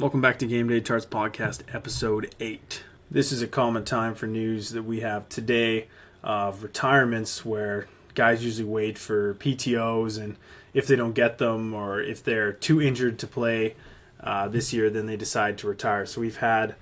Welcome back to Gameday Tarps Podcast, Episode 8. This is a common time for news that we have today of retirements where guys usually wait for PTOs, and if they don't get them or if they're too injured to play this year, then they decide to retire. So we've had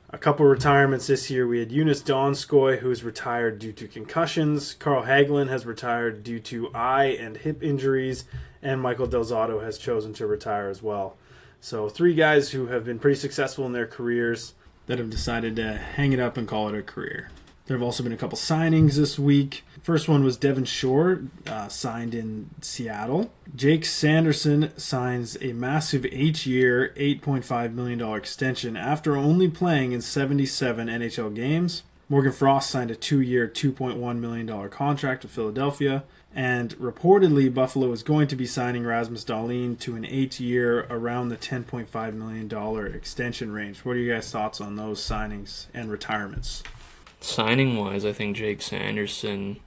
a couple of retirements this year. We had Eunice Donskoy, who's retired due to concussions. Carl Hagelin has retired due to eye and hip injuries, and Michael Delzato has chosen to retire as well. So 3 guys who have been pretty successful in their careers that have decided to hang it up and call it a career. There have also been a couple signings this week. First one was Devin Shore, signed in Seattle. Jake Sanderson signs a massive 8-year, $8.5 million extension after only playing in 77 NHL games. Morgan Frost signed a 2-year, $2.1 million contract with Philadelphia. And reportedly, Buffalo is going to be signing Rasmus Dahlin to an 8-year, around the $10.5 million extension range. What are you guys' thoughts on those signings and retirements? Signing-wise, I think Jake Sanderson,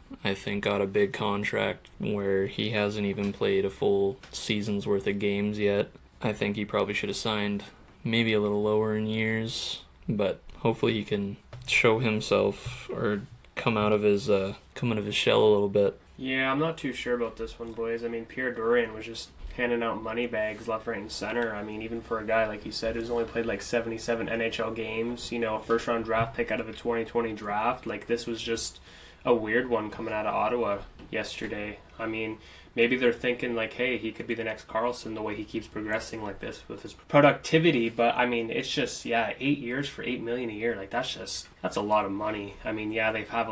got a big contract where he hasn't even played a full season's worth of games yet. I think he probably should have signed maybe a little lower in years, but hopefully he can show himself or come out of his shell a little bit. Yeah, I'm not too sure about this one, boys. I mean, Pierre Dorian was just handing out money bags left, right, and center. I mean, even for a guy, like you said, who's only played like 77 NHL games, a first-round draft pick out of the 2020 draft, like this was just a weird one coming out of Ottawa yesterday. I mean, maybe they're thinking like, hey, he could be the next Carlson the way he keeps progressing like this with his productivity. But I mean, it's just 8 years for $8 million a year. Like that's a lot of money. I mean, yeah, they have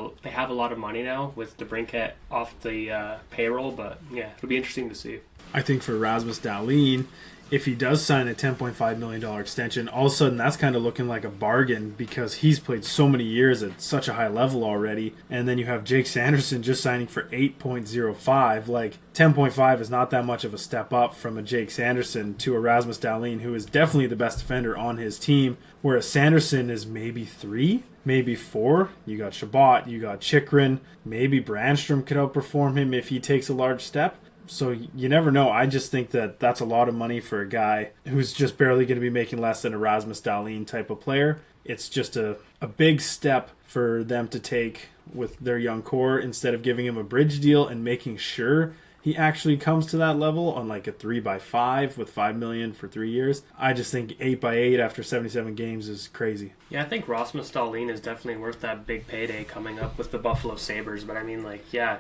a lot of money now with DeBrincat off the payroll. But yeah, it'll be interesting to see. I think for Rasmus Dahlin, if he does sign a $10.5 million extension, all of a sudden that's kind of looking like a bargain because he's played so many years at such a high level already. And then you have Jake Sanderson just signing for 8.05. Like 10.5 is not that much of a step up from a Jake Sanderson to a Rasmus Dahlin, who is definitely the best defender on his team, whereas Sanderson is maybe 3, maybe 4. You got Shabbat, you got Chikrin, maybe Brandstrom could outperform him if he takes a large step. So you never know. I just think that that's a lot of money for a guy who's just barely going to be making less than a Rasmus Dahlin type of player. It's just a big step for them to take with their young core instead of giving him a bridge deal and making sure he actually comes to that level on like a 3x5 with $5 million for 3 years. I just think 8x8 after 77 games is crazy. Yeah, I think Rasmus Dahlin is definitely worth that big payday coming up with the Buffalo Sabres. But I mean,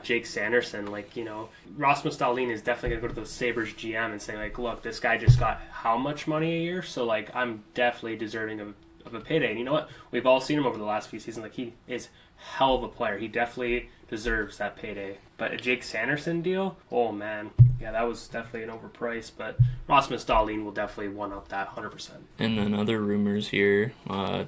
Jake Sanderson, Rasmus Dahlin is definitely going to go to the Sabres GM and say, look, this guy just got how much money a year? So, I'm definitely deserving of a payday. And you know what? We've all seen him over the last few seasons. He is hell of a player. He definitely deserves that payday. But a Jake Sanderson deal? Oh, man. Yeah, that was definitely an overpriced. But Rasmus Dahlin will definitely one-up that 100%. And then other rumors here,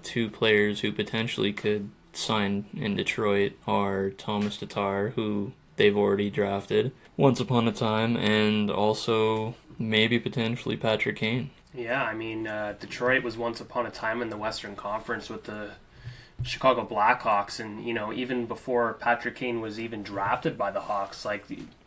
2 players who potentially could sign in Detroit are Thomas Tatar, who they've already drafted once upon a time, and also maybe potentially Patrick Kane. Yeah, I mean, Detroit was once upon a time in the Western Conference with the Chicago Blackhawks, and even before Patrick Kane was even drafted by the Hawks,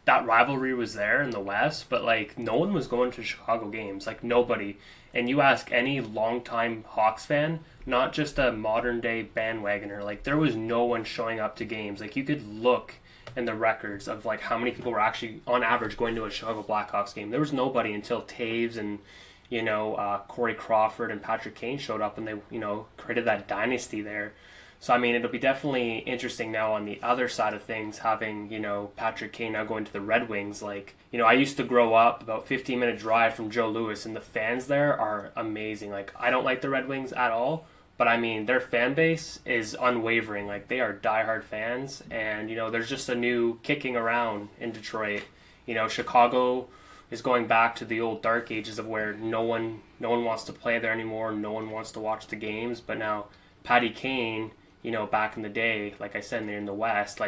that rivalry was there in the West, but no one was going to Chicago games, nobody. And you ask any longtime Hawks fan, not just a modern day bandwagoner, there was no one showing up to games. You could look in the records of how many people were actually on average going to a Chicago Blackhawks game. There was nobody until Taves and Corey Crawford and Patrick Kane showed up, and they, created that dynasty there. So, I mean, it'll be definitely interesting now on the other side of things, having, Patrick Kane now going to the Red Wings. I used to grow up about 15-minute drive from Joe Louis, and the fans there are amazing. I don't like the Red Wings at all, but, I mean, their fan base is unwavering. They are diehard fans, and, there's just a new kicking around in Detroit. Chicago is going back to the old dark ages of where no one wants to play there anymore, no one wants to watch the games. But now Patty Kane, back in the day, like I said, they're in the West,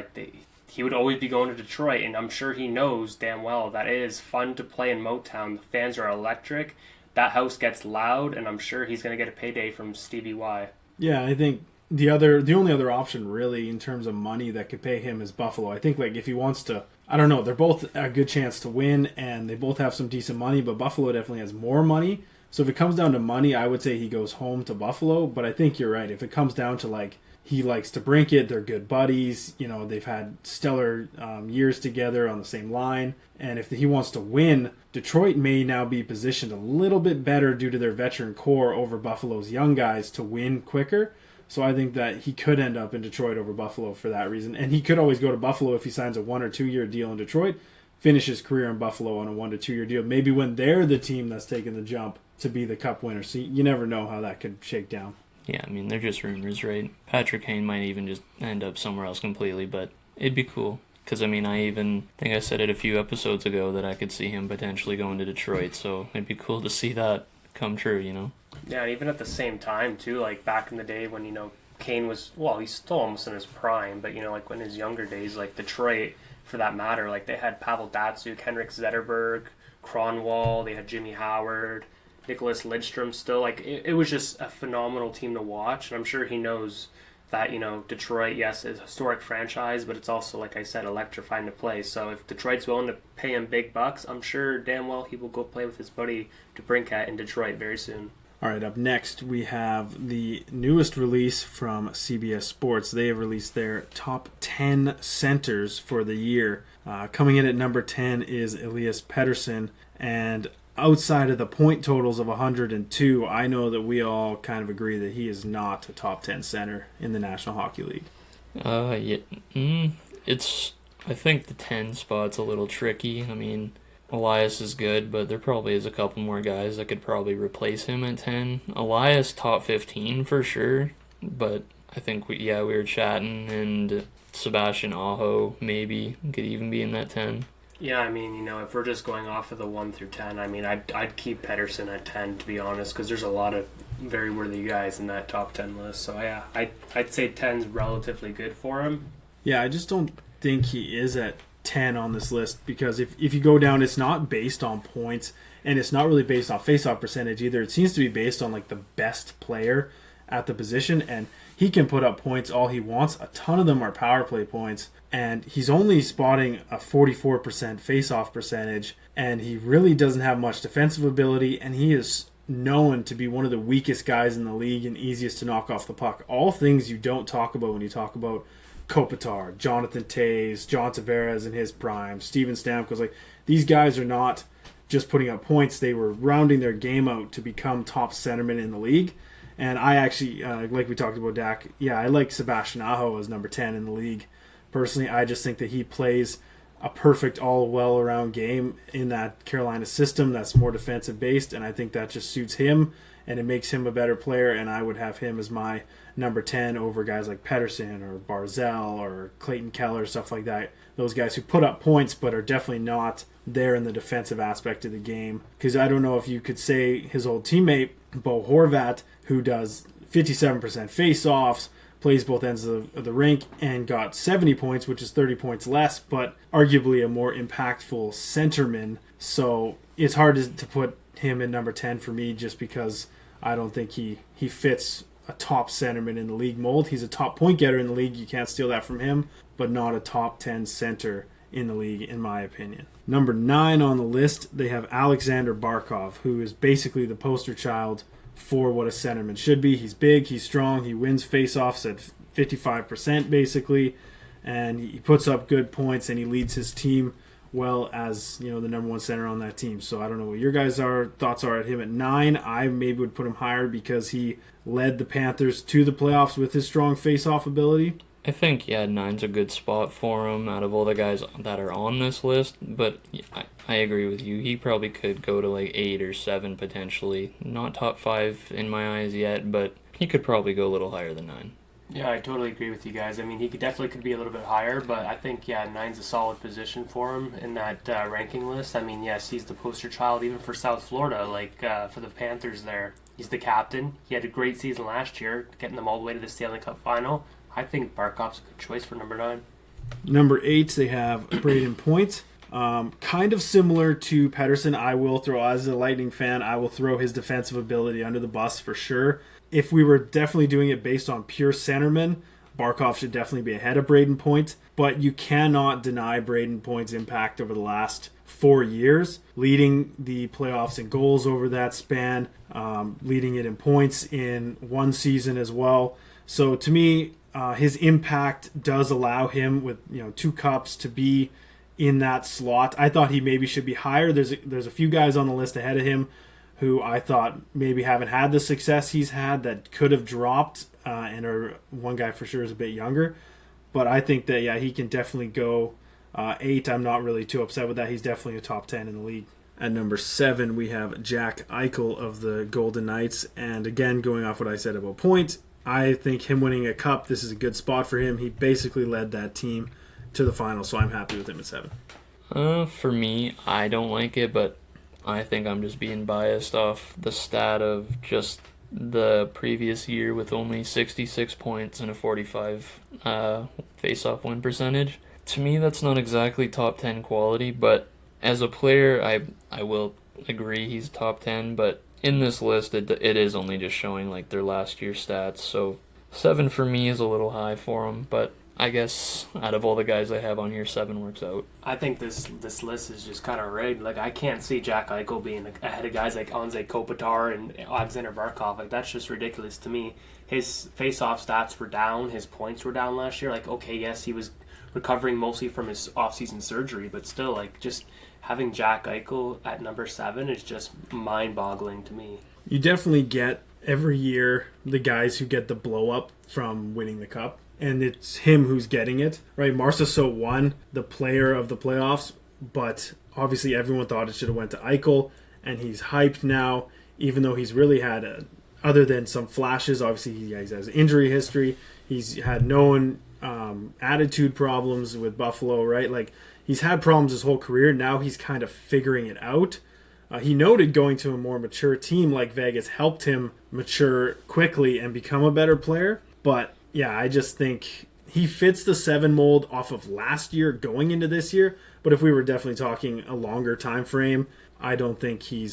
he would always be going to Detroit, and I'm sure he knows damn well that it is fun to play in Motown. The fans are electric, that house gets loud, and I'm sure he's going to get a payday from Stevie Y. Yeah, I think the only other option really in terms of money that could pay him is Buffalo. I think if he wants to, I don't know, they're both a good chance to win and they both have some decent money, but Buffalo definitely has more money. So if it comes down to money, I would say he goes home to Buffalo. But I think you're right. If it comes down to like he likes to brink it, they're good buddies. You know, they've had stellar years together on the same line. And if he wants to win, Detroit may now be positioned a little bit better due to their veteran core over Buffalo's young guys to win quicker. So I think that he could end up in Detroit over Buffalo for that reason. And he could always go to Buffalo if he signs a 1 or 2 year deal in Detroit, finish his career in Buffalo on a 1 to 2 year deal. Maybe when they're the team that's taking the jump to be the cup winner. So you never know how that could shake down. Yeah, I mean, they're just rumors, right? Patrick Kane might even just end up somewhere else completely, but it'd be cool. Because, I mean, I even think I said it a few episodes ago that I could see him potentially going to Detroit, so it'd be cool to see that come true, you know? Yeah, and even at the same time, too, like back in the day when, Kane was, well, he's still almost in his prime, but, like in his younger days, like Detroit, for that matter, like they had Pavel Datsyuk, Henrik Zetterberg, Kronwall, they had Jimmy Howard, Nicholas Lidstrom still. Like, it was just a phenomenal team to watch, and I'm sure he knows that, Detroit, yes, is a historic franchise, but it's also, like I said, electrifying to play. So if Detroit's willing to pay him big bucks, I'm sure damn well he will go play with his buddy DeBrincat in Detroit very soon. All right, up next we have the newest release from CBS Sports. They have released their top 10 centers for the year. Coming in at number 10 is Elias Pettersson, and outside of the point totals of 102, I know that we all kind of agree that he is not a top 10 center in the National Hockey League. I think the 10 spot's a little tricky. I mean, Elias is good, but there probably is a couple more guys that could probably replace him at 10. Elias top 15 for sure, but I think we were chatting, and Sebastian Aho maybe could even be in that 10. Yeah, I mean, if we're just going off of the 1 through 10, I mean, I'd keep Pettersson at 10, to be honest, because there's a lot of very worthy guys in that top 10 list. So, yeah, I'd say 10's relatively good for him. Yeah, I just don't think he is at 10 on this list, because if you go down, it's not based on points, and it's not really based on face-off percentage either. It seems to be based on, like, the best player at the position, and he can put up points all he wants. A ton of them are power play points, and he's only spotting a 44% face-off percentage, and he really doesn't have much defensive ability, and he is known to be one of the weakest guys in the league and easiest to knock off the puck. All things you don't talk about when you talk about Kopitar, Jonathan Toews, John Tavares in his prime, Steven Stamkos. Like, these guys are not just putting up points. They were rounding their game out to become top centermen in the league. And I actually, like we talked about Dak, I like Sebastian Aho as number 10 in the league. Personally, I just think that he plays a perfect all-well-around game in that Carolina system that's more defensive-based, and I think that just suits him, and it makes him a better player, and I would have him as my number 10 over guys like Pettersson or Barzell or Clayton Keller, stuff like that. Those guys who put up points but are definitely not there in the defensive aspect of the game. Because I don't know if you could say his old teammate, Bo Horvat, who does 57% face-offs, plays both ends of the rink, and got 70 points, which is 30 points less, but arguably a more impactful centerman. So it's hard to put him in number 10 for me, just because I don't think he fits a top centerman in the league mold. He's a top point getter in the league. You can't steal that from him, but not a top 10 center in the league, in my opinion. Number 9 on the list, they have Alexander Barkov, who is basically the poster child for what a centerman should be. He's big, he's strong, he wins faceoffs at 55% basically, and he puts up good points, and he leads his team well as, the number 1 center on that team. So I don't know what your guys' thoughts are at him at 9. I maybe would put him higher because he led the Panthers to the playoffs with his strong faceoff ability. I think, 9's a good spot for him out of all the guys that are on this list, but I agree with you. He probably could go to like 8 or 7 potentially. Not top 5 in my eyes yet, but he could probably go a little higher than 9. Yeah, I totally agree with you guys. I mean, he could be a little bit higher, but I think, 9's a solid position for him in that ranking list. I mean, yes, he's the poster child even for South Florida, like for the Panthers there. He's the captain. He had a great season last year, getting them all the way to the Stanley Cup final. I think Barkov's a good choice for number 9. Number 8, they have Braden Point. Kind of similar to Pettersson. I will throw, as a Lightning fan, I will throw his defensive ability under the bus for sure. If we were definitely doing it based on pure centerman, Barkov should definitely be ahead of Braden Point. But you cannot deny Braden Point's impact over the last 4 years, leading the playoffs in goals over that span, leading it in points in one season as well. So to me, his impact does allow him with 2 cups to be in that slot. I thought he maybe should be higher. There's a few guys on the list ahead of him who I thought maybe haven't had the success he's had that could have dropped, and one guy for sure is a bit younger. But I think that, he can definitely go 8. I'm not really too upset with that. He's definitely a top 10 in the league. At number 7, we have Jack Eichel of the Golden Knights. And again, going off what I said about points, I think him winning a cup, this is a good spot for him. He basically led that team to the final, so I'm happy with him at 7. For me, I don't like it, but I think I'm just being biased off the stat of just the previous year with only 66 points and a 45 face-off win percentage. To me, that's not exactly top 10 quality, but as a player, I will agree he's top 10, but in this list, it is only just showing like their last year stats, so 7 for me is a little high for him, but I guess out of all the guys I have on here, 7 works out. I think this list is just kind of rigged. Like, I can't see Jack Eichel being ahead of guys like Anze Kopitar and Alexander Barkov. Like, that's just ridiculous to me. His face-off stats were down. His points were down last year. Like, okay, yes, he was recovering mostly from his off-season surgery, but still, like, just having Jack Eichel at number 7 is just mind-boggling to me. You definitely get every year the guys who get the blow-up from winning the cup. And it's him who's getting it, right? Marchessault won the player of the playoffs, but obviously everyone thought it should have went to Eichel, and he's hyped now, even though he's really had, other than some flashes, obviously he has injury history, he's had known attitude problems with Buffalo, right? Like, he's had problems his whole career. Now he's kind of figuring it out. He noted going to a more mature team like Vegas helped him mature quickly and become a better player, but yeah, I just think he fits the 7 mold off of last year going into this year. But if we were definitely talking a longer time frame, I don't think he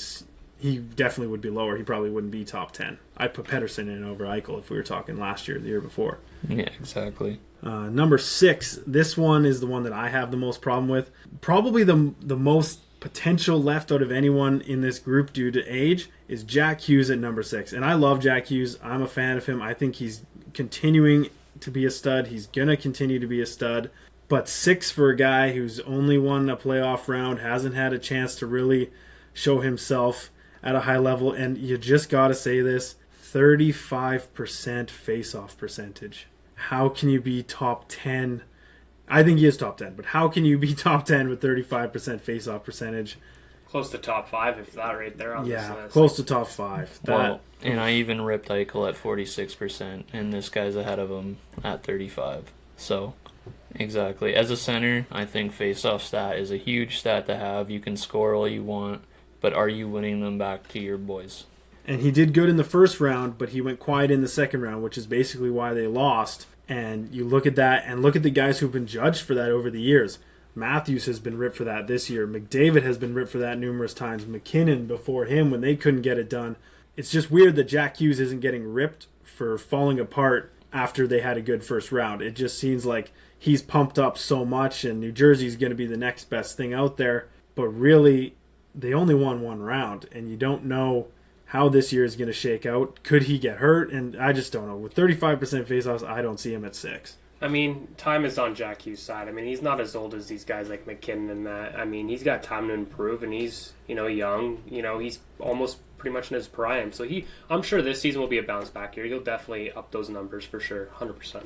definitely would be lower. He probably wouldn't be top 10. I'd put Pettersson in over Eichel if we were talking last year or the year before. Yeah, exactly. Number 6, this one is the one that I have the most problem with. Probably the most potential left out of anyone in this group due to age is Jack Hughes at number 6. And I love Jack Hughes. I'm a fan of him. I think he's continuing to be a stud. He's going to continue to be a stud. But 6 for a guy who's only won a playoff round, hasn't had a chance to really show himself at a high level. And you just got to say this, 35% face-off percentage. How can you be top 10? I think he is top 10, but how can you be top 10 with 35% face-off percentage? Close to top 5 if that right there on this list. Yeah, close to top 5. Well, and I even ripped Eichel at 46%, and this guy's ahead of him at 35. So, exactly. As a center, I think face-off stat is a huge stat to have. You can score all you want, but are you winning them back to your boys? And he did good in the first round, but he went quiet in the second round, which is basically why they lost. And you look at that, and look at the guys who've been judged for that over the years. Matthews has been ripped for that this year. McDavid has been ripped for that numerous times. McKinnon before him when they couldn't get it done. It's just weird that Jack Hughes isn't getting ripped for falling apart after they had a good first round. It just seems like he's pumped up so much, and New Jersey's going to be the next best thing out there. But really, they only won one round, and you don't know how this year is going to shake out. Could he get hurt? And I just don't know. With 35% faceoffs, I don't see him at 6. I mean, time is on Jack Hughes' side. I mean, he's not as old as these guys like McKinnon and that. I mean, he's got time to improve, and he's, young. He's almost pretty much in his prime. So I'm sure this season will be a bounce back year. He'll definitely up those numbers for sure, 100%.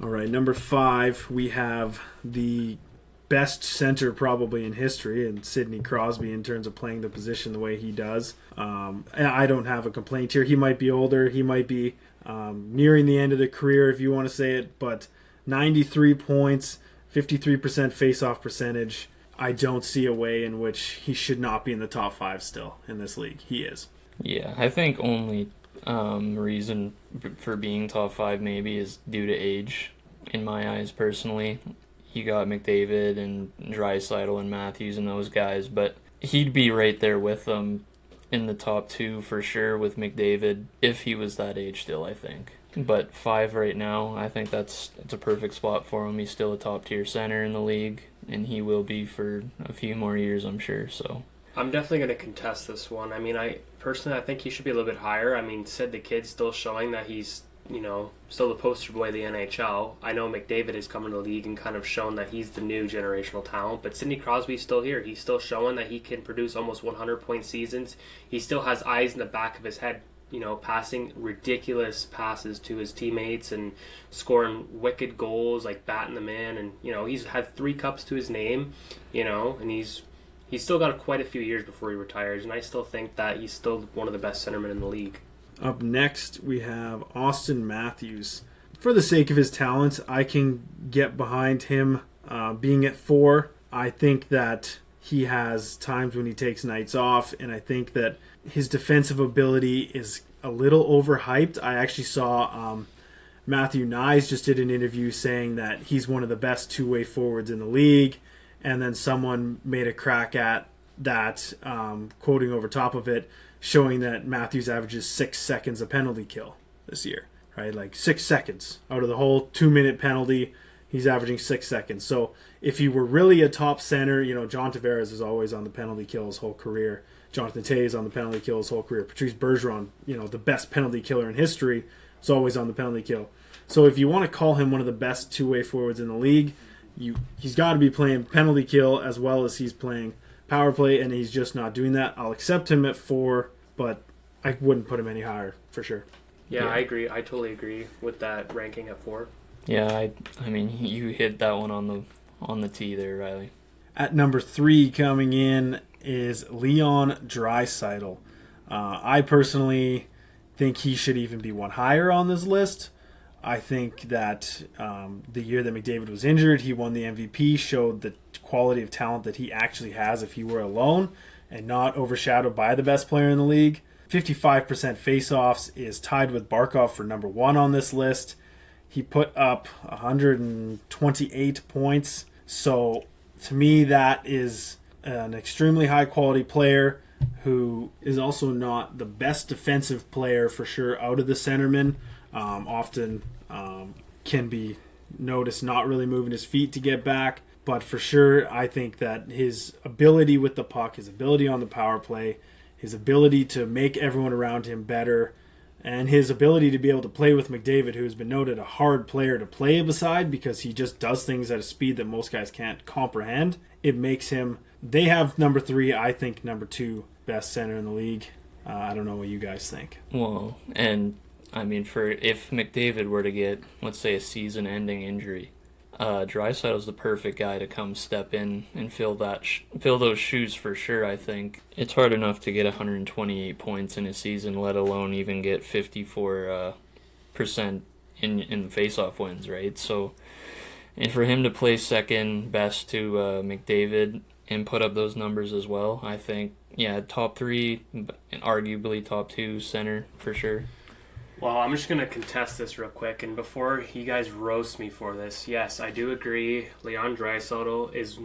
All right, number 5, we have the best center probably in history, and Sidney Crosby in terms of playing the position the way he does. I don't have a complaint here. He might be older. He might be nearing the end of the career, if you want to say it, but 93 points, 53% face-off percentage. I don't see a way in which he should not be in the top 5 still in this league. He is. Yeah, I think only reason for being top 5 maybe is due to age, in my eyes personally. You got McDavid and Draisaitl and Matthews and those guys, but he'd be right there with them in the top 2 for sure with McDavid if he was that age still, I think. But 5 right now, I think it's a perfect spot for him. He's still a top-tier center in the league. and he will be for a few more years, I'm sure. So I'm definitely going to contest this one. I mean, I think he should be a little bit higher. I mean, Sid the Kid's still showing that he's, still the poster boy of the NHL. I know McDavid has come into the league and kind of shown that he's the new generational talent, but Sidney Crosby's still here. He's still showing that he can produce almost 100-point seasons. He still has eyes in the back of his head, passing ridiculous passes to his teammates and scoring wicked goals, like batting them in. And, he's had 3 cups to his name, and he's still got quite a few years before he retires, and I still think that he's still one of the best centermen in the league. Up next, we have Auston Matthews. For the sake of his talents, I can get behind him being at 4. I think that he has times when he takes nights off, and I think that his defensive ability is a little overhyped. I actually saw Matthew Nyes just did an interview saying that he's one of the best two-way forwards in the league, and then someone made a crack at that, quoting over top of it, showing that Matthews averages 6 seconds a penalty kill this year, right? Like 6 seconds out of the whole 2-minute penalty, he's averaging 6 seconds. So if he were really a top center, John Tavares is always on the penalty kill his whole career. Jonathan Toews on the penalty kill his whole career. Patrice Bergeron, the best penalty killer in history, is always on the penalty kill. So if you want to call him one of the best two-way forwards in the league, he's got to be playing penalty kill as well as he's playing power play, and he's just not doing that. I'll accept him at 4, but I wouldn't put him any higher for sure. Yeah, I agree. I totally agree with that ranking at 4. Yeah, I mean, you hit that one on the tee there, Riley. At number 3 coming in is Leon Draisaitl. I personally think he should even be one higher on this list. I think that the year that McDavid was injured, he won the MVP, showed the quality of talent that he actually has if he were alone and not overshadowed by the best player in the league. 55% faceoffs is tied with Barkov for number 1 on this list. He put up 128 points. So to me, that is an extremely high quality player who is also not the best defensive player for sure out of the centermen. Often can be noticed not really moving his feet to get back. But for sure, I think that his ability with the puck, his ability on the power play, his ability to make everyone around him better, and his ability to be able to play with McDavid, who has been noted a hard player to play beside because he just does things at a speed that most guys can't comprehend, it makes him... They have number 3, I think number 2 best center in the league. I don't know what you guys think. Well, and I mean, if McDavid were to get, let's say, a season-ending injury, Draisaitl's the perfect guy to come step in and fill those shoes for sure. I think it's hard enough to get 128 points in a season, let alone even get 54% in face-off wins, right? So, and for him to play second best to McDavid and put up those numbers as well, I think, yeah, top 3 and arguably top 2 center for sure. Well, I'm just going to contest this real quick, and before you guys roast me for this, yes, I do agree Leon Draisaitl is,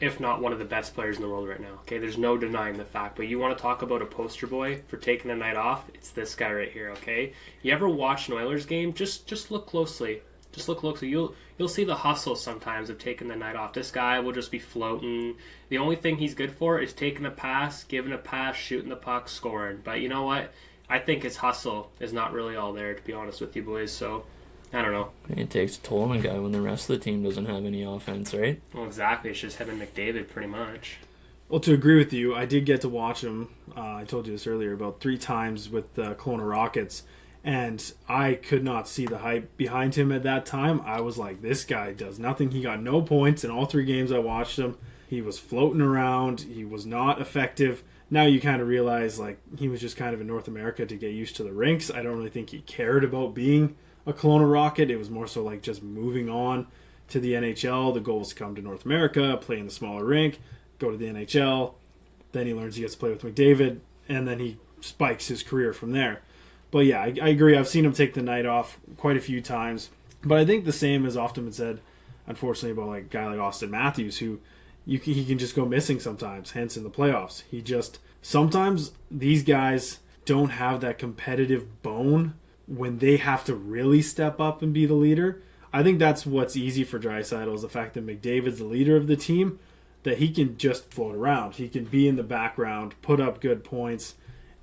if not one of the best players in the world right now. Okay, there's no denying the fact, but you want to talk about a poster boy for taking a night off? It's this guy right here, okay? You ever watch an Oilers game? Just look closely. Just look closely. You'll see the hustle sometimes of taking the night off. This guy will just be floating. The only thing he's good for is taking a pass, giving a pass, shooting the puck, scoring. But you know what? I think his hustle is not really all there, to be honest with you boys. So, I don't know. It takes a toll on a guy when the rest of the team doesn't have any offense, right? Well, exactly. It's just him and McDavid, pretty much. Well, to agree with you, I did get to watch him, I told you this earlier, about 3 times with the Kelowna Rockets, and I could not see the hype behind him at that time. I was like, this guy does nothing. He got no points in all 3 games I watched him. He was floating around. He was not effective. Now you kind of realize, like, he was just kind of in North America to get used to the rinks. I don't really think he cared about being a Kelowna Rocket. It was more so like just moving on to the NHL. The goal was to come to North America, play in the smaller rink, go to the NHL. Then he learns he gets to play with McDavid, and then he spikes his career from there. But yeah, I agree. I've seen him take the night off quite a few times. But I think the same has often been said, unfortunately, about like a guy like Auston Matthews, who he can just go missing sometimes, hence in the playoffs. Sometimes these guys don't have that competitive bone when they have to really step up and be the leader. I think that's what's easy for Draisaitl is the fact that McDavid's the leader of the team, that he can just float around. He can be in the background, put up good points,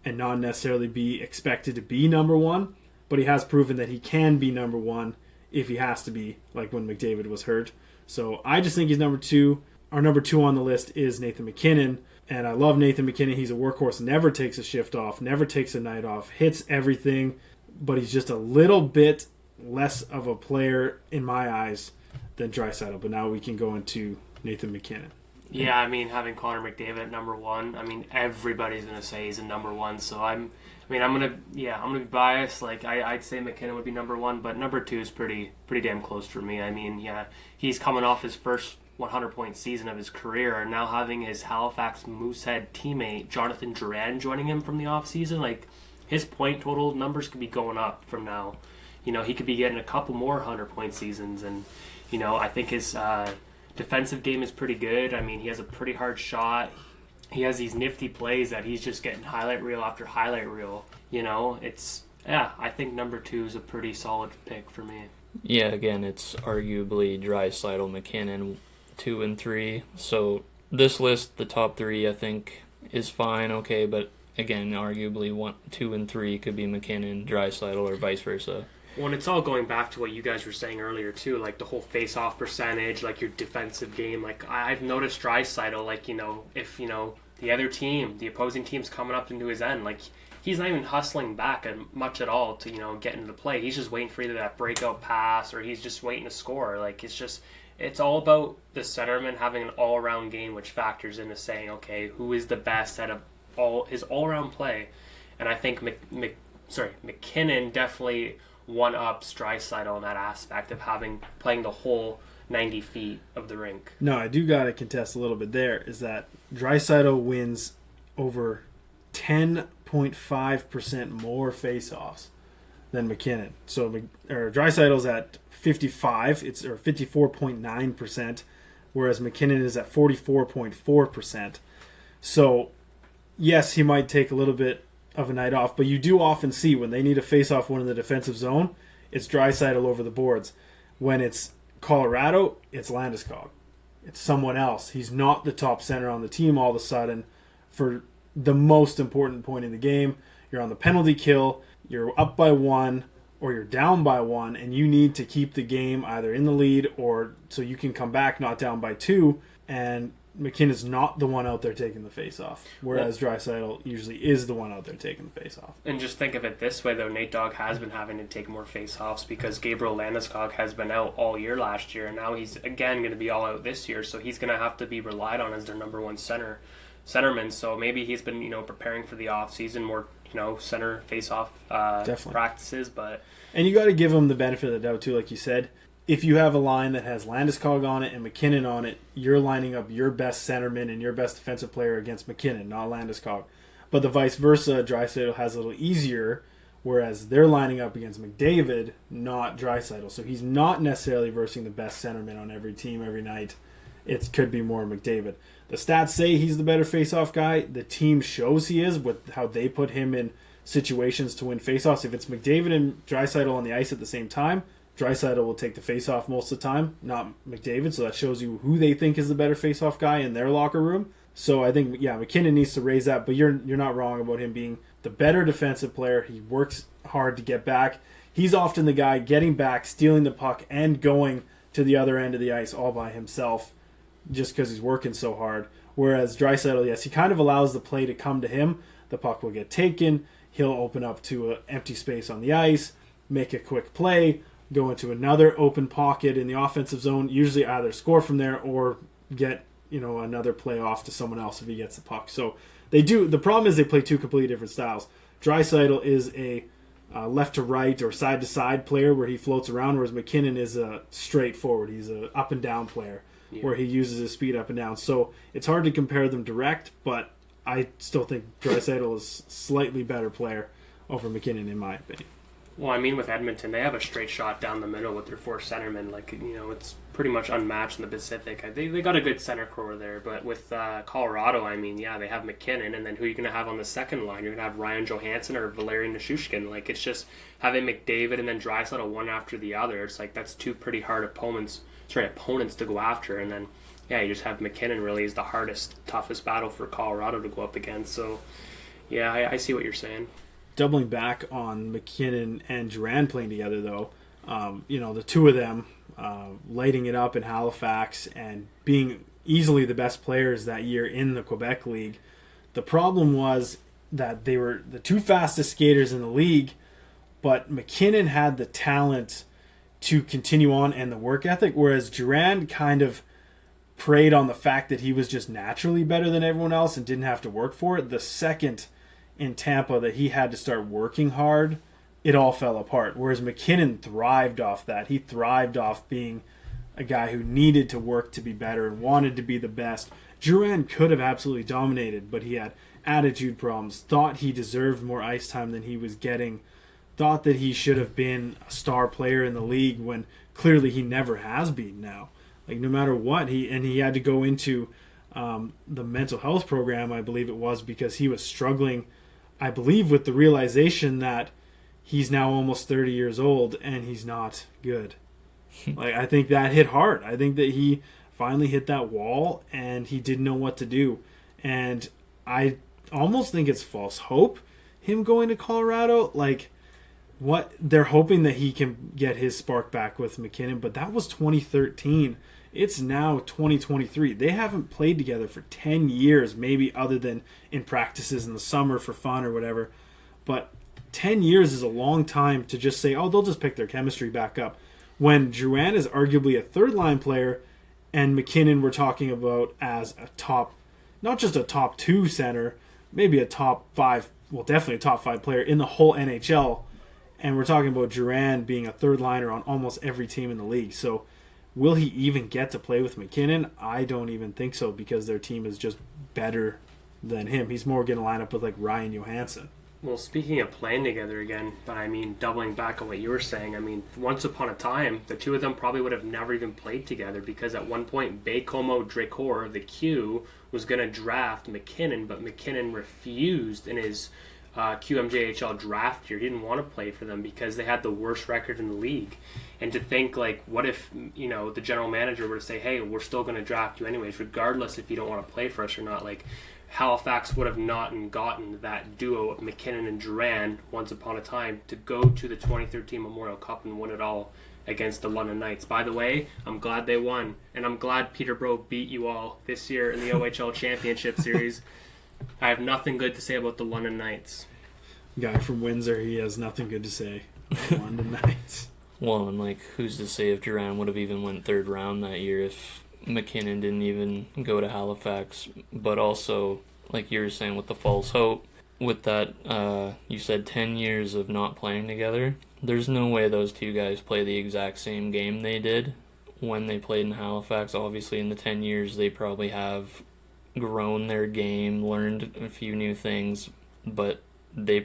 and not necessarily be expected to be number one, but he has proven that he can be number one if he has to be, like when McDavid was hurt. So I just think he's number two. Our number two on the list is Nathan MacKinnon, and I love Nathan MacKinnon. He's a workhorse, never takes a shift off, never takes a night off, hits everything, but he's just a little bit less of a player in my eyes than Draisaitl. But now we can go into Nathan MacKinnon. Yeah, I mean, having Connor McDavid at number one, I mean, everybody's gonna say he's a number one. So I'm gonna be biased. Like I'd say McKinnon would be number one, but number two is pretty damn close for me. I mean, yeah, he's coming off his first 100-point season of his career, and now having his Halifax Moosehead teammate Jonathan Duran joining him from the offseason, like his point total numbers could be going up from now. You know, he could be getting a couple more 100-point seasons, and you know, I think his defensive game is pretty good. I mean, he has a pretty hard shot. He has these nifty plays that he's just getting highlight reel after highlight reel. You know, I think number two is a pretty solid pick for me. Yeah, again, it's arguably Draisaitl, MacKinnon, 2 and 3. So this list, the top three, I think is fine, okay, but again, arguably 1, 2, and 3 could be MacKinnon, Draisaitl, or vice versa. Well, it's all going back to what you guys were saying earlier too, like the whole face-off percentage, like your defensive game. Like I've noticed Draisaitl, like, you know, if you know the other team, the opposing team's coming up into his end, like he's not even hustling back much at all to, you know, get into the play. He's just waiting for either that breakout pass or he's just waiting to score. Like it's all about the centerman having an all-around game, which factors into saying, okay, who is the best at his all-around play. And I think MacKinnon definitely one-ups Draisaitl in that aspect of playing the whole 90 feet of the rink. No, I do got to contest a little bit there, is that Draisaitl wins over 10.5% more face-offs than MacKinnon. So Draisaitl's at 54.9%, whereas MacKinnon is at 44.4%. So, yes, he might take a little bit of a night off, but you do often see when they need to face off one in the defensive zone, it's Draisaitl over the boards. When it's Colorado, it's Landeskog. It's someone else. He's not the top center on the team all of a sudden for the most important point in the game. You're on the penalty kill, you're up by 1 or you're down by 1, and you need to keep the game either in the lead or so you can come back not down by 2, and McKinnon's not the one out there taking the face-off, whereas Draisaitl usually is the one out there taking the face-off. And just think of it this way, though. Nate Dogg has been having to take more face-offs because Gabriel Landeskog has been out all year last year, and now he's, again, going to be all out this year, so he's going to have to be relied on as their number one centerman. So maybe he's been, you know, preparing for the off-season, more, you know, center face-off practices. And you got to give him the benefit of the doubt, too, like you said. If you have a line that has Landeskog on it and MacKinnon on it, you're lining up your best centerman and your best defensive player against MacKinnon, not Landeskog. But the vice versa, Draisaitl has a little easier, whereas they're lining up against McDavid, not Draisaitl. So he's not necessarily versing the best centerman on every team every night. It could be more McDavid. The stats say he's the better face-off guy. The team shows he is with how they put him in situations to win face-offs. If it's McDavid and Draisaitl on the ice at the same time, Draisaitl will take the face-off most of the time, not McDavid, so that shows you who they think is the better face-off guy in their locker room. So I think, yeah, MacKinnon needs to raise that, but you're not wrong about him being the better defensive player. He works hard to get back. He's often the guy getting back, stealing the puck, and going to the other end of the ice all by himself just because he's working so hard. Whereas Draisaitl, yes, he kind of allows the play to come to him. The puck will get taken. He'll open up to an empty space on the ice, make a quick play, go into another open pocket in the offensive zone, usually either score from there or get, you know, another play off to someone else if he gets the puck. So they do. The problem is they play two completely different styles. Draisaitl is a left to right or side to side player where he floats around, whereas MacKinnon is a straight forward. He's a up and down player where he uses his speed up and down. So it's hard to compare them direct, but I still think Draisaitl is a slightly better player over MacKinnon in my opinion. Well, I mean, with Edmonton, they have a straight shot down the middle with their four centermen. Like, it's pretty much unmatched in the Pacific. They got a good center core there. But with Colorado, I mean, yeah, they have McKinnon. And then who are you going to have on the second line? You're going to have Ryan Johansson or Valerian Nichushkin. Like, it's just having McDavid and then Draisaitl one after the other. It's like that's two pretty hard opponents to go after. And then, yeah, you just have McKinnon really is the hardest, toughest battle for Colorado to go up against. So, yeah, I see what you're saying. Doubling back on McKinnon and Durand playing together, though, the two of them lighting it up in Halifax and being easily the best players that year in the Quebec League. The problem was that they were the two fastest skaters in the league, but McKinnon had the talent to continue on and the work ethic, whereas Durand kind of preyed on the fact that he was just naturally better than everyone else and didn't have to work for it. The second in Tampa that he had to start working hard, it all fell apart. Whereas McKinnon thrived off that. He thrived off being a guy who needed to work to be better and wanted to be the best. Durand could have absolutely dominated, but he had attitude problems, thought he deserved more ice time than he was getting, thought that he should have been a star player in the league when clearly he never has been now. Like, no matter what, he had to go into the mental health program, I believe it was, because he was struggling, I believe, with the realization that he's now almost 30 years old and he's not good. Like, I think that hit hard. I think that he finally hit that wall and he didn't know what to do. And I almost think it's false hope, him going to Colorado. Like, what they're hoping that he can get his spark back with McKinnon, but that was 2013. It's now 2023. They haven't played together for 10 years, maybe other than in practices in the summer for fun or whatever. But 10 years is a long time to just say, oh, they'll just pick their chemistry back up. When Drouin is arguably a third-line player and McKinnon we're talking about as a top, not just a top 2 center, maybe a top 5, well, definitely a top 5 player in the whole NHL. And we're talking about Durand being a third liner on almost every team in the league. So will he even get to play with McKinnon? I don't even think so, because their team is just better than him. He's more going to line up with like Ryan Johansson. Well, speaking of playing together again, but I mean, doubling back on what you were saying, I mean, once upon a time, the two of them probably would have never even played together, because at one point, Baie-Comeau Drecor of the Q was going to draft McKinnon, but McKinnon refused in his QMJHL draft year. He didn't want to play for them because they had the worst record in the league. And to think, like, what if, the general manager were to say, hey, we're still going to draft you anyways, regardless if you don't want to play for us or not. Like, Halifax would have not gotten that duo of McKinnon and Durand once upon a time to go to the 2013 Memorial Cup and win it all against the London Knights. By the way, I'm glad they won, and I'm glad Peterborough beat you all this year in the OHL Championship Series. I have nothing good to say about the London Knights. Guy from Windsor, he has nothing good to say about London Knights. Well, and like, who's to say if Durand would have even went third round that year if McKinnon didn't even go to Halifax? But also, like you were saying, with the false hope, with that, you said 10 years of not playing together, there's no way those two guys play the exact same game they did when they played in Halifax. Obviously, in the 10 years, they probably have grown their game, learned a few new things, but they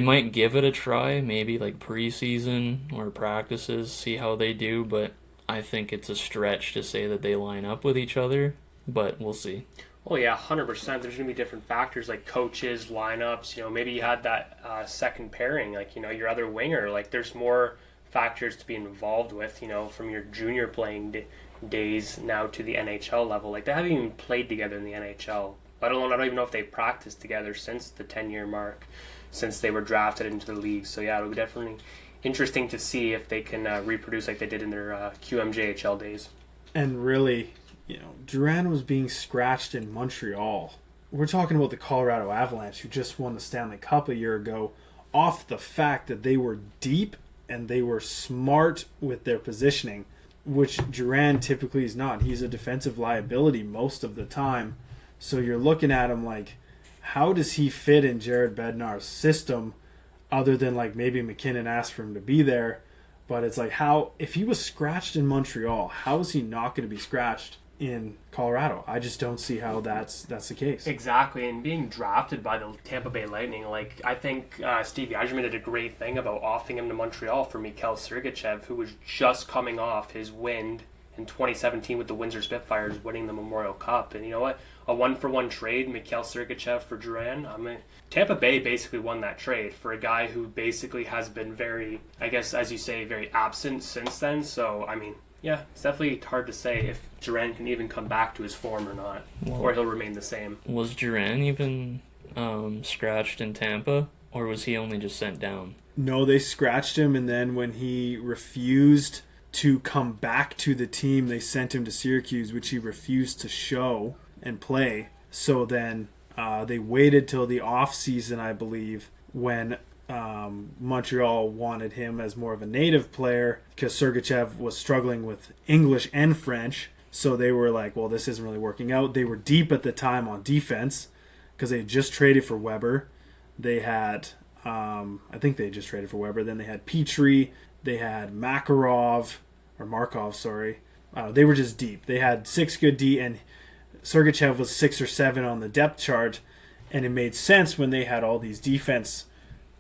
might give it a try, maybe like preseason or practices, see how they do, but I think it's a stretch to say that they line up with each other, but we'll see. Oh yeah, 100%. There's going to be different factors like coaches, lineups, maybe you had that second pairing, like, your other winger. Like, there's more factors to be involved with, from your junior playing days now to the NHL level. Like, they haven't even played together in the NHL, let alone, I don't even know if they practiced together since the 10-year mark, since they were drafted into the league. So yeah, it'll be definitely interesting to see if they can reproduce like they did in their QMJHL days. And really, Durand was being scratched in Montreal. We're talking about the Colorado Avalanche, who just won the Stanley Cup a year ago, off the fact that they were deep and they were smart with their positioning, which Durand typically is not. He's a defensive liability most of the time. So you're looking at him like, how does he fit in Jared Bednar's system, other than like maybe McKinnon asked for him to be there? But it's like, how, if he was scratched in Montreal, how is he not going to be scratched in Colorado. I just don't see how that's the case. Exactly, and being drafted by the Tampa Bay Lightning, like I think Steve Yzerman did a great thing about offering him to Montreal for Mikhail Sergachev, who was just coming off his win in 2017 with the Windsor Spitfires, winning the Memorial Cup. And you know what? A 1-for-1 trade, Mikhail Sergachev for Duran. I mean, Tampa Bay basically won that trade for a guy who basically has been very, I guess, as you say, very absent since then. So, I mean, yeah, it's definitely hard to say if Duran can even come back to his form or not, or he'll remain the same. Was Duran even scratched in Tampa, or was he only just sent down? No, they scratched him, and then when he refused to come back to the team, they sent him to Syracuse, which he refused to show and play. So then they waited till the off season, I believe, when Montreal wanted him as more of a native player because Sergachev was struggling with English and French. So they were like, well, this isn't really working out. They were deep at the time on defense because they had just traded for Weber. They had, I think they just traded for Weber. Then they had Petrie. They had Markov. They were just deep. They had 6 good D, and Sergachev was 6 or 7 on the depth chart. And it made sense when they had all these defense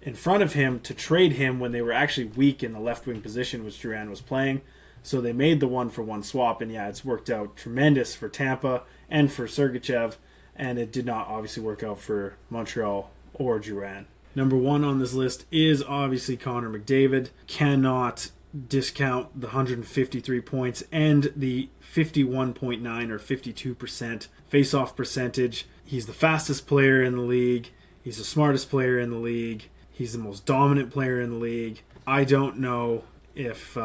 in front of him to trade him when they were actually weak in the left wing position, which Duran was playing. So they made the 1-for-1 swap, and yeah, it's worked out tremendous for Tampa and for Sergachev, and it did not obviously work out for Montreal or Duran. Number 1 on this list is obviously Connor McDavid. Cannot discount the 153 points and the 51.9 or 52% face-off percentage. He's the fastest player in the league. He's the smartest player in the league. He's the most dominant player in the league. I don't know if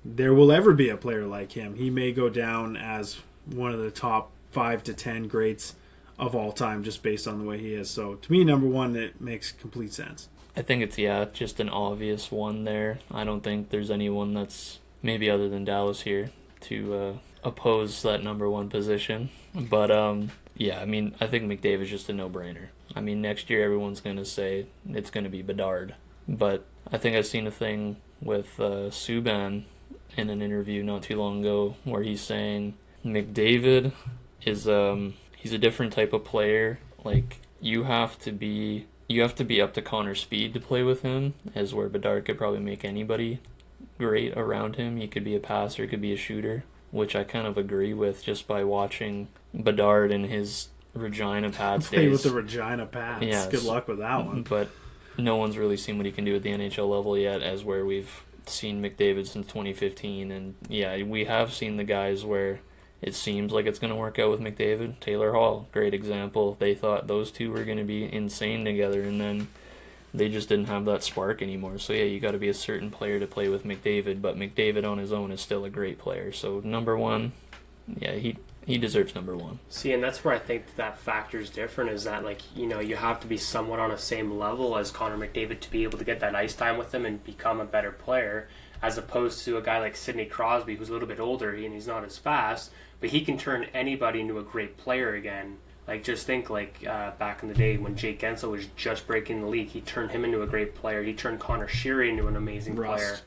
there will ever be a player like him. He may go down as one of the top 5 to 10 greats of all time just based on the way he is. So to me, number 1, it makes complete sense. I think it's, just an obvious one there. I don't think there's anyone that's, maybe other than Dallas here, to oppose that number 1 position. But, I mean, I think McDavid's just a no-brainer. I mean, next year everyone's going to say it's going to be Bedard. But I think I've seen a thing with Subban in an interview not too long ago where he's saying McDavid is he's a different type of player. Like, you have to be up to Connor's speed to play with him, as where Bedard could probably make anybody great around him. He could be a passer, he could be a shooter, which I kind of agree with just by watching Bedard in his Regina Pats Play days. with the Regina Pats. Yes. Good luck with that one. But no one's really seen what he can do at the NHL level yet, as where we've seen McDavid since 2015. And we have seen the guys where it seems like it's going to work out with McDavid. Taylor Hall, great example. They thought those two were going to be insane together, and then they just didn't have that spark anymore. So you got to be a certain player to play with McDavid, but McDavid on his own is still a great player. So number 1, he deserves number 1. See, and that's where I think that factor is different, is that, like, you know, you have to be somewhat on the same level as Connor McDavid to be able to get that ice time with him and become a better player, as opposed to a guy like Sidney Crosby, who's a little bit older and he's not as fast, but he can turn anybody into a great player again. Like, just think, like, back in the day when Jake Gensel was just breaking the league, he turned him into a great player. He turned Connor Sheary into an amazing player.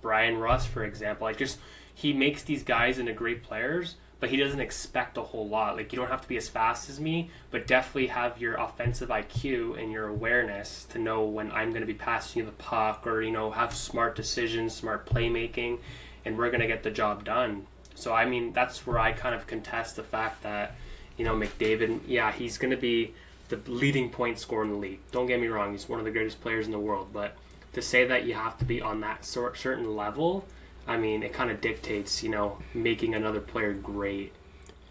Brian Rust, for example. Like, just, he makes these guys into great players, but he doesn't expect a whole lot. Like, you don't have to be as fast as me, but definitely have your offensive IQ and your awareness to know when I'm going to be passing you the puck, or, you know, have smart decisions, smart playmaking, and we're going to get the job done. So, I mean, that's where I kind of contest the fact that, you know, McDavid, he's going to be the leading point scorer in the league. Don't get me wrong, he's one of the greatest players in the world, but to say that you have to be on that certain level, I mean, it kind of dictates, you know, making another player great.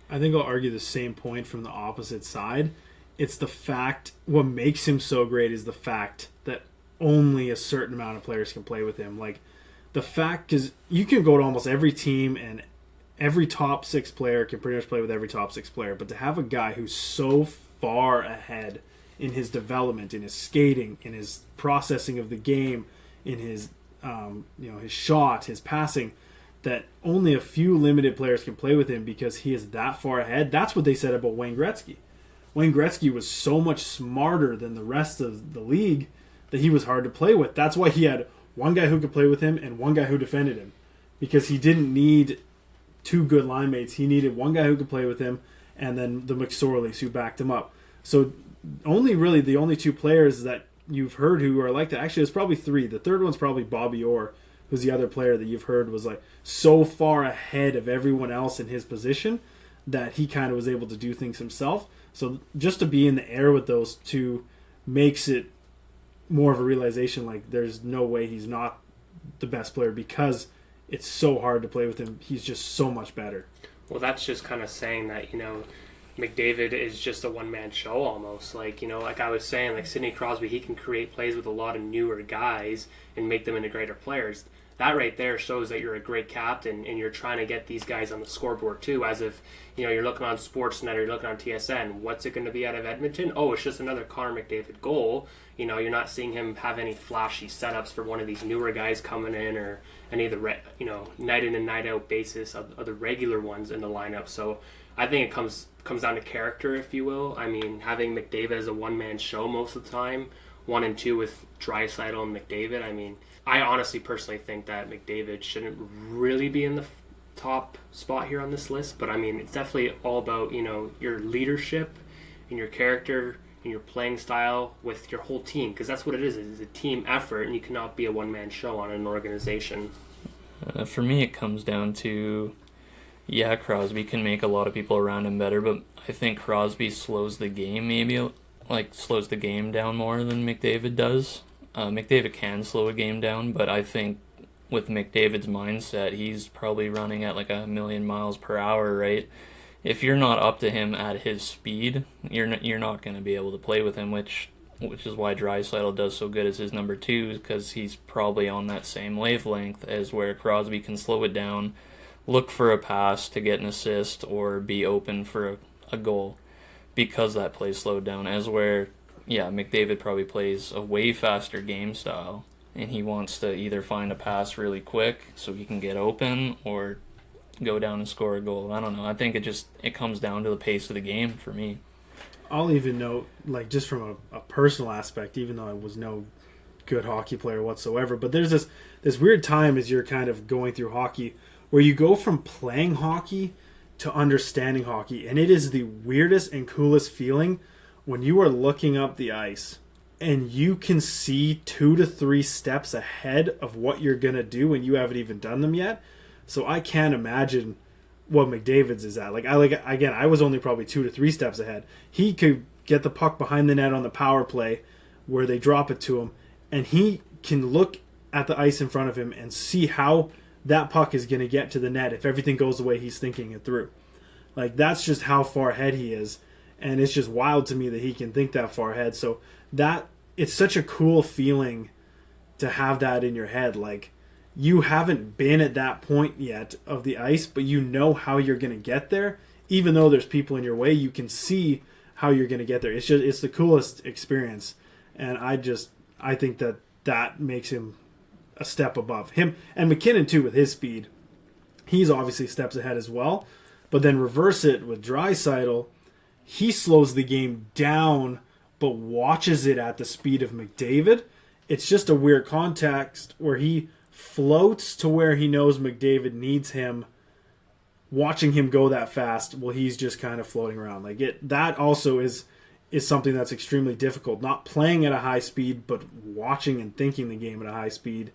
I think I'll argue the same point from the opposite side. It's the fact, what makes him so great is the fact that only a certain amount of players can play with him. Like, the fact, because you can go to almost every team and every top 6 player can pretty much play with every top 6 player, but to have a guy who's so far ahead in his development, in his skating, in his processing of the game, in his his shot, his passing, that only a few limited players can play with him because he is that far ahead. That's what they said about Wayne Gretzky. Wayne Gretzky was so much smarter than the rest of the league that he was hard to play with. That's why he had one guy who could play with him and one guy who defended him, because he didn't need two good line mates. He needed one guy who could play with him, and then the McSorleys who backed him up. So the only two players that you've heard who are like that. Actually, it's probably three. The third one's probably Bobby Orr, who's the other player that you've heard was like so far ahead of everyone else in his position that he kind of was able to do things himself. So just to be in the air with those two makes it more of a realization like there's no way he's not the best player because it's so hard to play with him. He's just so much better. Well, that's just kind of saying that, McDavid is just a one-man show almost. Like I was saying, like Sidney Crosby, he can create plays with a lot of newer guys and make them into greater players. That right there shows that you're a great captain and you're trying to get these guys on the scoreboard too, as if, you're looking on Sportsnet or you're looking on TSN. What's it going to be out of Edmonton? Oh, it's just another Connor McDavid goal. You're not seeing him have any flashy setups for one of these newer guys coming in or any of the, night in and night out basis of the regular ones in the lineup. So I think it comes down to character, if you will. I mean, having McDavid as a one-man show most of the time, 1 and 2 with Draisaitl and McDavid. I mean, I honestly personally think that McDavid shouldn't really be in the top spot here on this list, but I mean, it's definitely all about, your leadership and your character and your playing style with your whole team, because that's what it is. It's a team effort, and you cannot be a one-man show on an organization. For me, it comes down to, Crosby can make a lot of people around him better, but I think Crosby slows the game slows the game down more than McDavid does. McDavid can slow a game down, but I think with McDavid's mindset, he's probably running at like 1,000,000 miles per hour, right? If you're not up to him at his speed, you're not going to be able to play with him, which is why Draisaitl does so good as his number 2, because he's probably on that same wavelength as where Crosby can slow it down, look for a pass to get an assist or be open for a goal because that play slowed down, as where McDavid probably plays a way faster game style and he wants to either find a pass really quick so he can get open or go down and score a goal. I don't know. I think it comes down to the pace of the game for me. I'll even note, like, just from a personal aspect, even though I was no good hockey player whatsoever, but there's this weird time as you're kind of going through hockey where you go from playing hockey to understanding hockey, and it is the weirdest and coolest feeling when you are looking up the ice and you can see 2 to 3 steps ahead of what you're going to do and you haven't even done them yet. So I can't imagine what McDavid's is at. I was only probably 2 to 3 steps ahead. He could get the puck behind the net on the power play where they drop it to him, and he can look at the ice in front of him and see how that puck is going to get to the net if everything goes the way he's thinking it through. Like, that's just how far ahead he is, and it's just wild to me that he can think that far ahead. So it's such a cool feeling to have that in your head. Like, you haven't been at that point yet of the ice, but you know how you're going to get there. Even though there's people in your way, you can see how you're going to get there. It's the coolest experience, and I think that makes him a step above him. And McKinnon too, with his speed, he's obviously steps ahead as well. But then reverse it with Draisaitl, he slows the game down but watches it at the speed of McDavid. It's just a weird context where he floats to where he knows McDavid needs him, watching him go that fast while he's just kind of floating around. That also is something that's extremely difficult. Not playing at a high speed, but watching and thinking the game at a high speed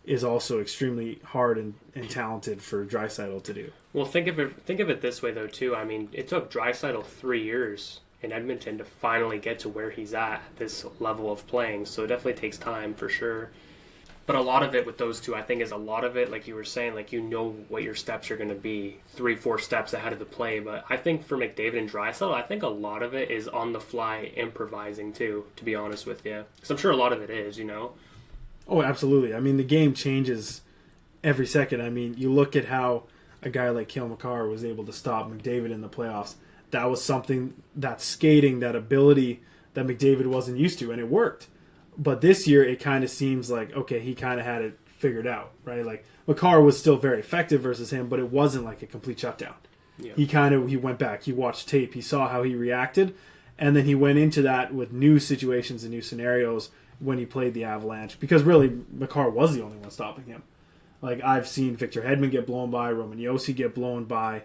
is also extremely hard and talented for Draisaitl to do. Well, think of it this way though too. I mean, it took Draisaitl 3 years in Edmonton to finally get to where he's at this level of playing. So it definitely takes time for sure. But a lot of it with those two, I think, is a lot of it, like you were saying, like, you know what your steps are going to be 3-4 steps ahead of the play. But I think for McDavid and Draisaitl, I think a lot of it is on the fly improvising too, to be honest with you. Because I'm sure a lot of it is, Oh, absolutely. I mean, the game changes every second. I mean, you look at how a guy like Cale Makar was able to stop McDavid in the playoffs. That was something, that skating, that ability that McDavid wasn't used to, and it worked. But this year, it kind of seems like, okay, he kind of had it figured out, right? Like, Makar was still very effective versus him, but it wasn't like a complete shutdown. Yeah. He went back, he watched tape, he saw how he reacted, and then he went into that with new situations and new scenarios when he played the Avalanche, because really, Makar was the only one stopping him. Like, I've seen Victor Hedman get blown by, Roman Josi get blown by,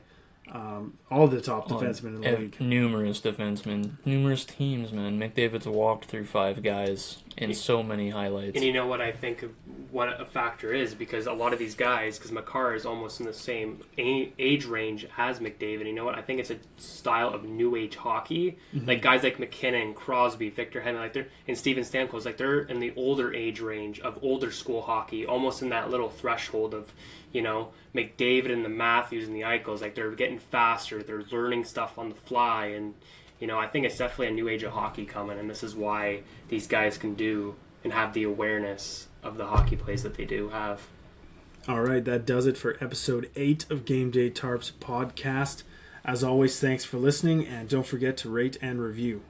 all the top defensemen in the league. Numerous defensemen, numerous teams, man. McDavid's walked through 5 guys in so many highlights. And you know what I think what a factor is, because a lot of these guys, because Makar is almost in the same age range as McDavid, you know what? I think it's a style of new age hockey. Mm-hmm. Like guys like McKinnon, Crosby, Victor Hedman, like they're, and Steven Stamkos, like they're in the older age range of older school hockey, almost in that little threshold of, you know, McDavid and the Matthews and the Eichels, like they're getting faster, they're learning stuff on the fly, and you know, I think it's definitely a new age of hockey coming, and this is why these guys can do and have the awareness of the hockey plays that they do have. All right, that does it for episode 8 of Gameday Tarps podcast. As always, thanks for listening, and don't forget to rate and review.